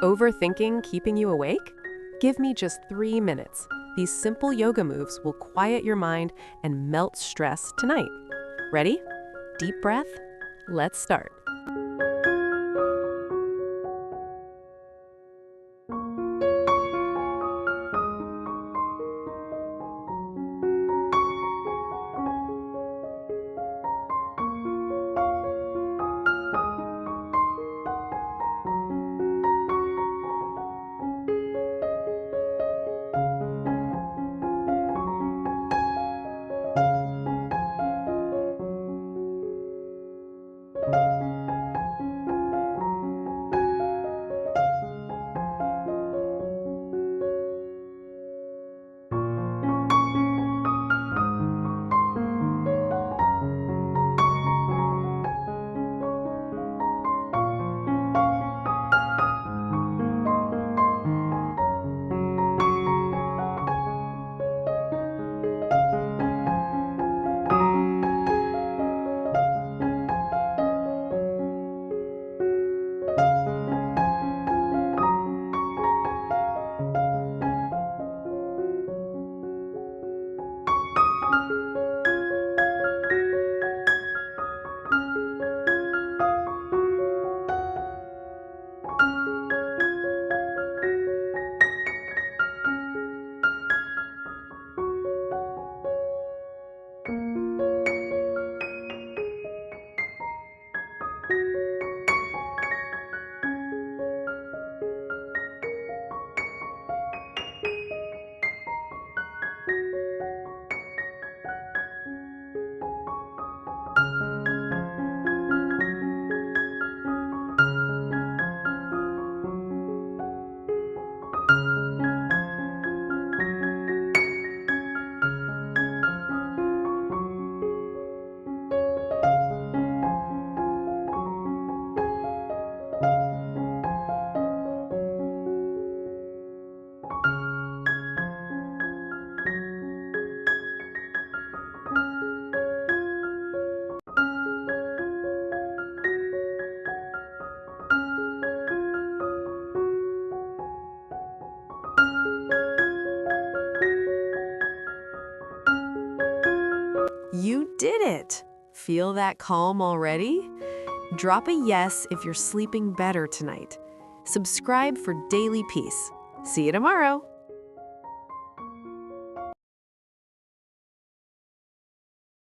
Overthinking keeping you awake? Give me just 3 minutes. These simple yoga moves will quiet your mind and melt stress tonight. Ready? Deep breath. Let's start. You did it! Feel that calm already? Drop a yes if you're sleeping better tonight. Subscribe for daily peace. See you tomorrow.